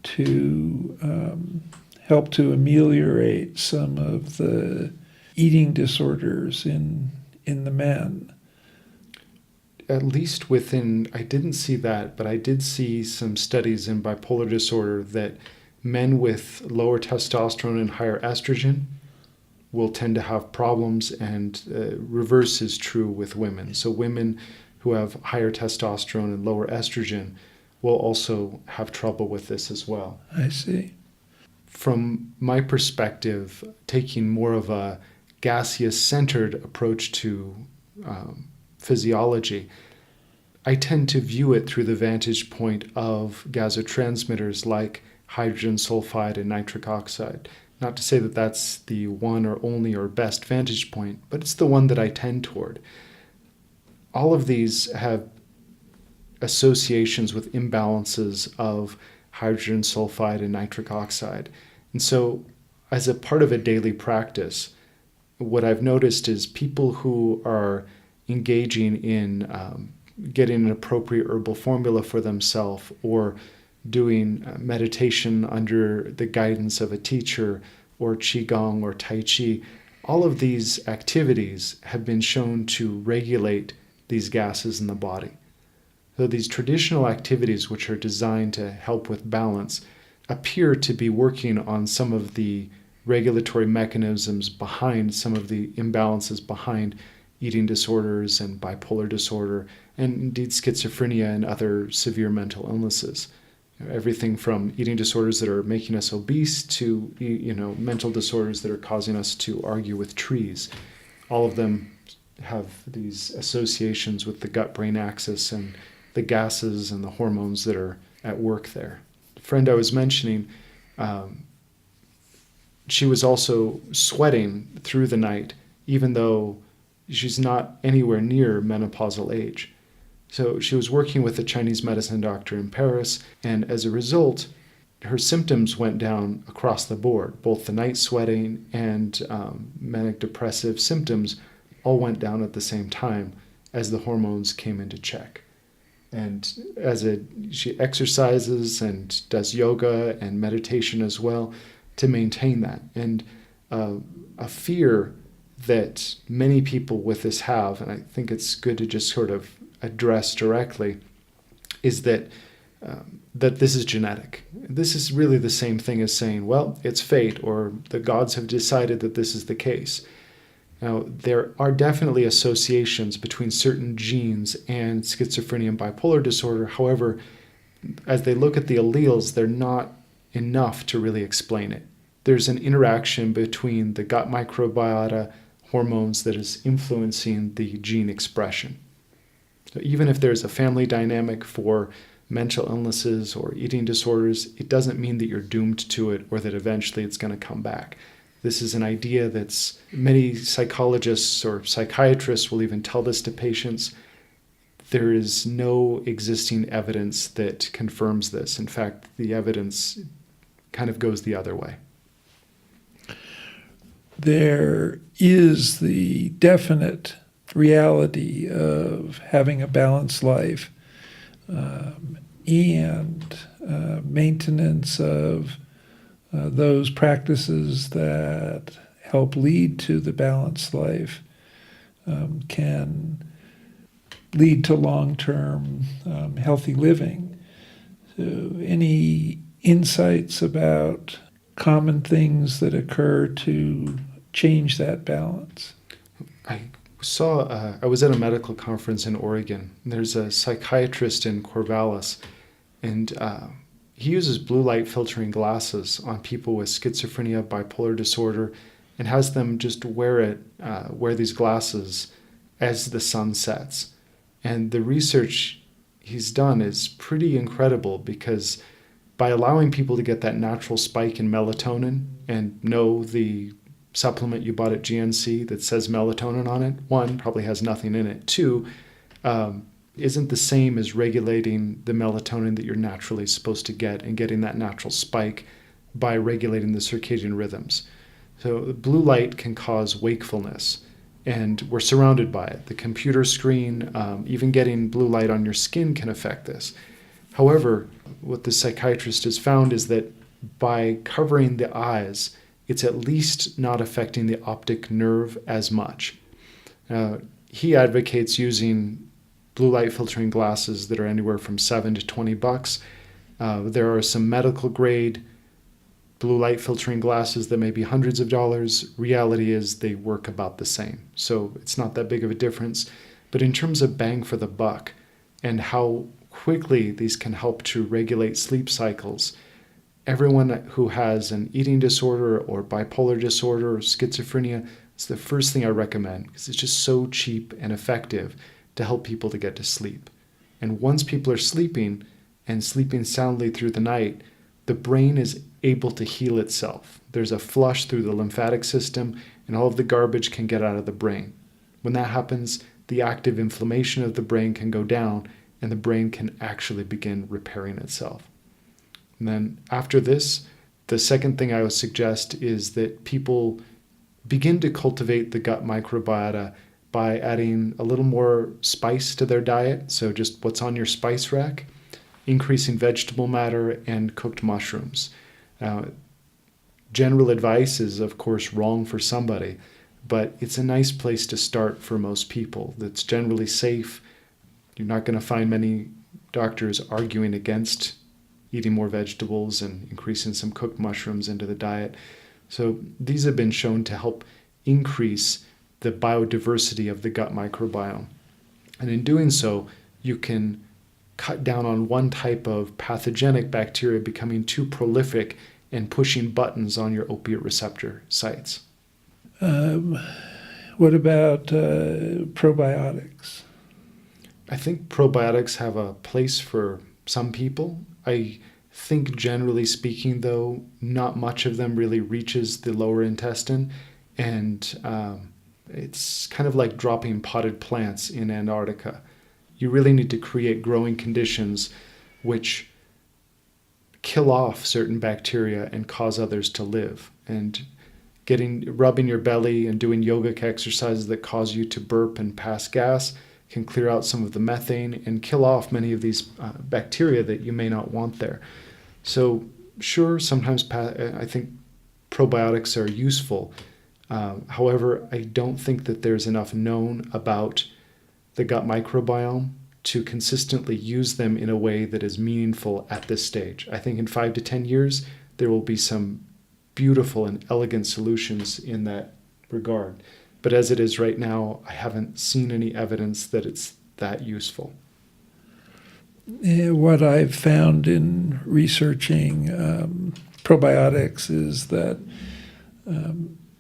to help to ameliorate some of the eating disorders in the men. At least within, I didn't see that, but I did see some studies in bipolar disorder that men with lower testosterone and higher estrogen will tend to have problems, and reverse is true with women. So women who have higher testosterone and lower estrogen will also have trouble with this as well. I see. From my perspective, taking more of a gaseous-centered approach to physiology, I tend to view it through the vantage point of gasotransmitters like hydrogen sulfide and nitric oxide. Not to say that that's the one or only or best vantage point, but it's the one that I tend toward. All of these have associations with imbalances of hydrogen sulfide and nitric oxide. And so as a part of a daily practice, what I've noticed is people who are engaging in getting an appropriate herbal formula for themselves, or doing meditation under the guidance of a teacher, or qigong or tai chi, all of these activities have been shown to regulate these gases in the body. So these traditional activities, which are designed to help with balance, appear to be working on some of the regulatory mechanisms behind some of the imbalances behind eating disorders and bipolar disorder, and indeed schizophrenia and other severe mental illnesses. Everything from eating disorders that are making us obese to mental disorders that are causing us to argue with trees. All of them have these associations with the gut-brain axis and the gases and the hormones that are at work there. The friend I was mentioning, she was also sweating through the night, even though she's not anywhere near menopausal age. So she was working with a Chinese medicine doctor in Paris, and as a result, her symptoms went down across the board. Both the night sweating and manic depressive symptoms all went down at the same time as the hormones came into check. And she exercises and does yoga and meditation as well to maintain that. And a fear that many people with this have, and I think it's good to just sort of address directly, is that this is genetic. This is really the same thing as saying, well, it's fate, or the gods have decided that this is the case. Now, there are definitely associations between certain genes and schizophrenia and bipolar disorder. However, as they look at the alleles, they're not enough to really explain it. There's an interaction between the gut microbiota hormones that is influencing the gene expression. So even if there's a family dynamic for mental illnesses or eating disorders, it doesn't mean that you're doomed to it or that eventually it's going to come back. This is an idea that's many psychologists or psychiatrists will even tell this to patients. There is no existing evidence that confirms this. In fact, the evidence kind of goes the other way. There is the definite reality of having a balanced life and maintenance of those practices that help lead to the balanced life can lead to long-term healthy living. So any insights about common things that occur to change that balance? I was at a medical conference in Oregon. There's a psychiatrist in Corvallis, and he uses blue light filtering glasses on people with schizophrenia, bipolar disorder, and has them just wear these glasses as the sun sets. And the research he's done is pretty incredible, because by allowing people to get that natural spike in melatonin, and know the supplement you bought at GNC that says melatonin on it, one, probably has nothing in it. Two, isn't the same as regulating the melatonin that you're naturally supposed to get and getting that natural spike by regulating the circadian rhythms. So blue light can cause wakefulness, and we're surrounded by it. The computer screen, even getting blue light on your skin can affect this. However, what the psychiatrist has found is that by covering the eyes, it's at least not affecting the optic nerve as much. He advocates using blue light filtering glasses that are anywhere from $7 to $20. There are some medical grade blue light filtering glasses that may be hundreds of dollars. Reality is they work about the same. So it's not that big of a difference. But in terms of bang for the buck and how quickly these can help to regulate sleep cycles, everyone who has an eating disorder or bipolar disorder or schizophrenia, it's the first thing I recommend, because it's just so cheap and effective to help people to get to sleep. And once people are sleeping and sleeping soundly through the night, the brain is able to heal itself. There's a flush through the lymphatic system, and all of the garbage can get out of the brain. When that happens, the active inflammation of the brain can go down, and the brain can actually begin repairing itself. And then after this, the second thing I would suggest is that people begin to cultivate the gut microbiota by adding a little more spice to their diet. So just what's on your spice rack, increasing vegetable matter and cooked mushrooms. General advice is, of course, wrong for somebody, but it's a nice place to start for most people. That's generally safe. You're not going to find many doctors arguing against eating more vegetables and increasing some cooked mushrooms into the diet. So these have been shown to help increase the biodiversity of the gut microbiome. And in doing so, you can cut down on one type of pathogenic bacteria becoming too prolific and pushing buttons on your opiate receptor sites. What about probiotics? I think probiotics have a place for some people. I think generally speaking, though, not much of them really reaches the lower intestine, and it's kind of like dropping potted plants in Antarctica. You really need to create growing conditions which kill off certain bacteria and cause others to live. And rubbing your belly and doing yogic exercises that cause you to burp and pass gas can clear out some of the methane and kill off many of these bacteria that you may not want there. So sure, sometimes I think probiotics are useful. However, I don't think that there's enough known about the gut microbiome to consistently use them in a way that is meaningful at this stage. I think in 5 to 10 years, there will be some beautiful and elegant solutions in that regard. But as it is right now, I haven't seen any evidence that it's that useful. What I've found in researching probiotics is that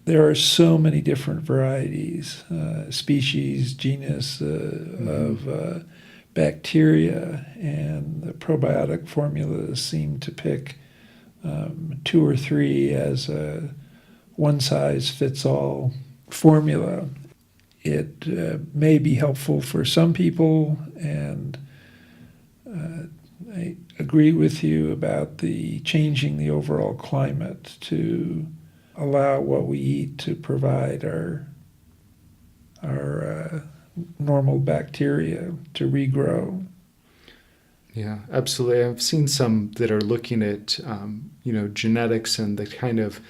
there are so many different varieties, species, genus of bacteria, and the probiotic formulas seem to pick 2 or 3 as a one-size-fits-all formula. It may be helpful for some people, and I agree with you about the changing the overall climate to allow what we eat to provide our normal bacteria to regrow. Yeah, absolutely. I've seen some that are looking at, genetics and the kind of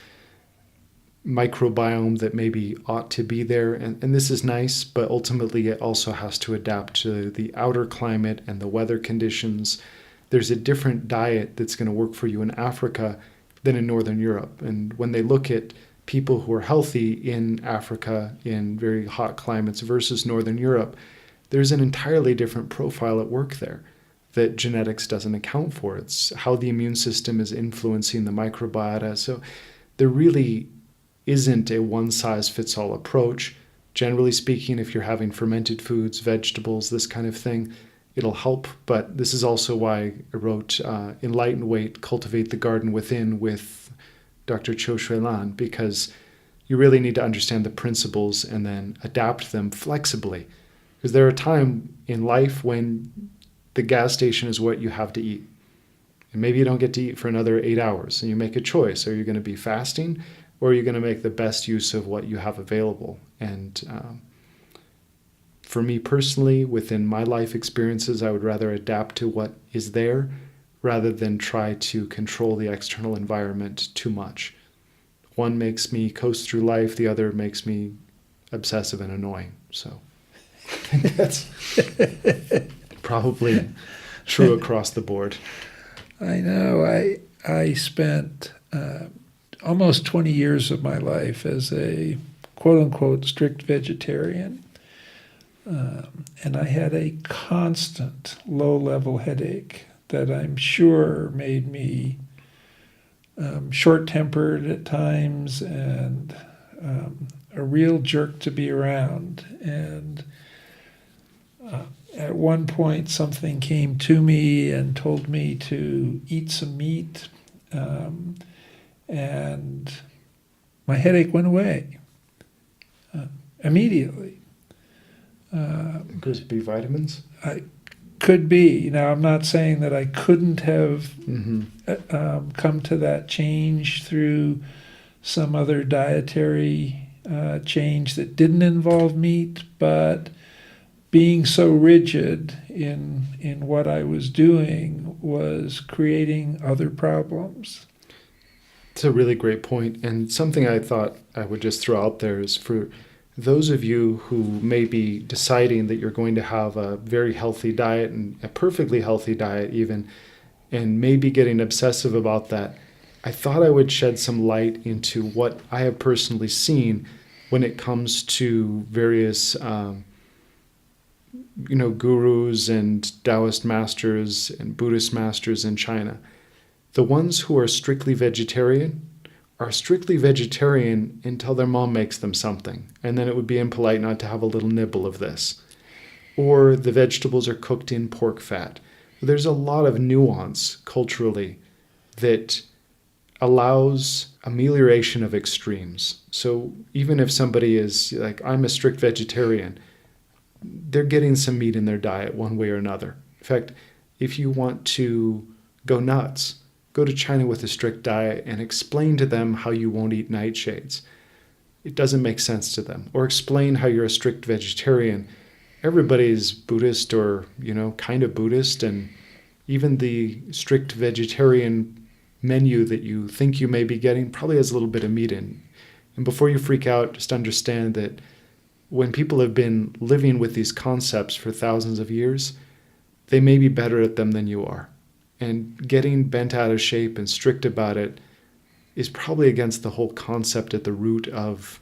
microbiome that maybe ought to be there. And this is nice, but ultimately it also has to adapt to the outer climate and the weather conditions. There's a different diet that's going to work for you in Africa than in Northern Europe. And when they look at people who are healthy in Africa in very hot climates versus Northern Europe, there's an entirely different profile at work there that genetics doesn't account for. It's how the immune system is influencing the microbiota. So there really isn't a one-size-fits-all approach. Generally speaking, if you're having fermented foods, vegetables, this kind of thing, it'll help. But this is also why I wrote Enlightened Weight, Cultivate the Garden Within with Dr. Whalen, because you really need to understand the principles and then adapt them flexibly. Because there are times in life when the gas station is what you have to eat. And maybe you don't get to eat for another 8 hours, and you make a choice. Are you going to be fasting, or are you going to make the best use of what you have available? And for me personally, within my life experiences, I would rather adapt to what is there rather than try to control the external environment too much. One makes me coast through life, the other makes me obsessive and annoying. So I think that's probably true across the board. I know. I spent almost 20 years of my life as a quote-unquote strict vegetarian. And I had a constant low-level headache that I'm sure made me short-tempered at times and a real jerk to be around. And at one point, something came to me and told me to eat some meat, and my headache went away immediately. Could it be vitamins? Could be. Now, I'm not saying that I couldn't have come to that change through some other dietary change that didn't involve meat, but being so rigid in what I was doing was creating other problems. It's a really great point. And something I thought I would just throw out there is for those of you who may be deciding that you're going to have a very healthy diet and a perfectly healthy diet even, and maybe getting obsessive about that, I thought I would shed some light into what I have personally seen when it comes to various gurus and Taoist masters and Buddhist masters in China. The ones who are strictly vegetarian are strictly vegetarian until their mom makes them something, and then it would be impolite not to have a little nibble of this. Or the vegetables are cooked in pork fat. There's a lot of nuance culturally that allows amelioration of extremes. So even if somebody is like, I'm a strict vegetarian, they're getting some meat in their diet one way or another. In fact, if you want to go nuts, go to China with a strict diet and explain to them how you won't eat nightshades. It doesn't make sense to them. Or explain how you're a strict vegetarian. Everybody's Buddhist or, kind of Buddhist, and even the strict vegetarian menu that you think you may be getting probably has a little bit of meat in. And before you freak out, just understand that when people have been living with these concepts for thousands of years, they may be better at them than you are. And getting bent out of shape and strict about it is probably against the whole concept at the root of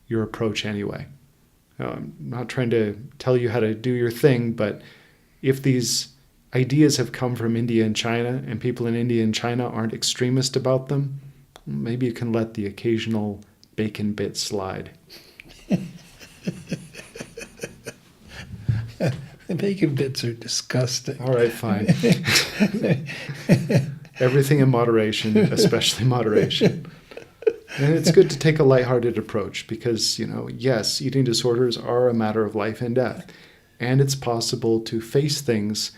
your approach anyway. I'm not trying to tell you how to do your thing, but if these ideas have come from India and China, and people in India and China aren't extremist about them, maybe you can let the occasional bacon bit slide. The bacon bits are disgusting. All right, fine. Everything in moderation, especially moderation. And it's good to take a lighthearted approach because, yes, eating disorders are a matter of life and death. And it's possible to face things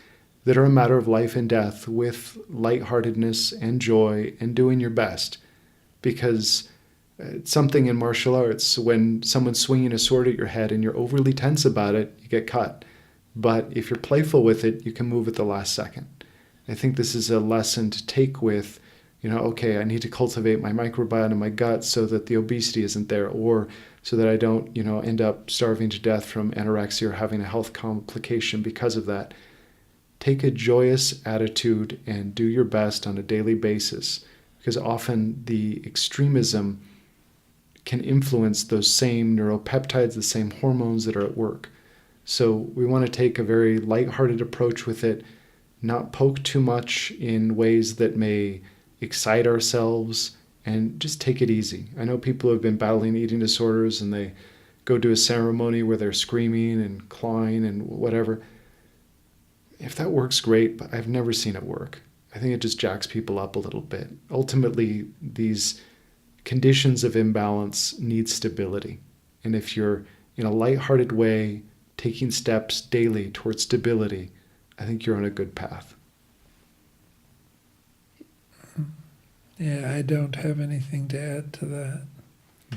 that are a matter of life and death with lightheartedness and joy and doing your best. Because it's something in martial arts, when someone's swinging a sword at your head and you're overly tense about it, you get cut. But if you're playful with it, you can move at the last second. I think this is a lesson to take with, okay, I need to cultivate my microbiome in my gut so that the obesity isn't there, or so that I don't, end up starving to death from anorexia or having a health complication because of that. Take a joyous attitude and do your best on a daily basis, because often the extremism can influence those same neuropeptides, the same hormones that are at work. So we want to take a very lighthearted approach with it, not poke too much in ways that may excite ourselves, and just take it easy. I know people have been battling eating disorders and they go to a ceremony where they're screaming and clawing and whatever. If that works, great, but I've never seen it work. I think it just jacks people up a little bit. Ultimately, these conditions of imbalance need stability. And if you're in a lighthearted way, taking steps daily towards stability, I think you're on a good path. Yeah, I don't have anything to add to that.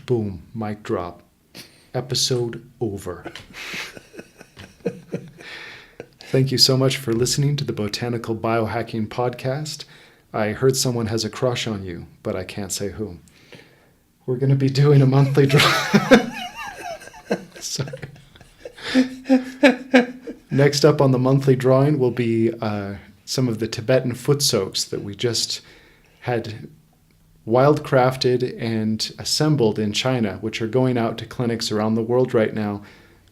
Boom, mic drop. Episode over. Thank you so much for listening to the Botanical Biohacking Podcast. I heard someone has a crush on you, but I can't say who. We're going to be doing a monthly draw. Sorry. Next up on the monthly drawing will be some of the Tibetan foot soaks that we just had wildcrafted and assembled in China, which are going out to clinics around the world right now.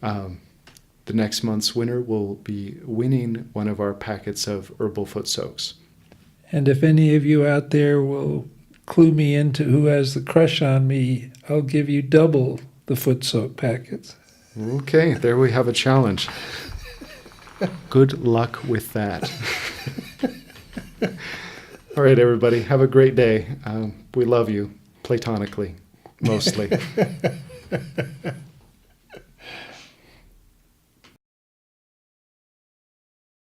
The next month's winner will be winning one of our packets of herbal foot soaks. And if any of you out there will clue me into who has the crush on me, I'll give you double the foot soak packets. Okay, there we have a challenge. Good luck with that. All right, everybody, have a great day. We love you, platonically, mostly.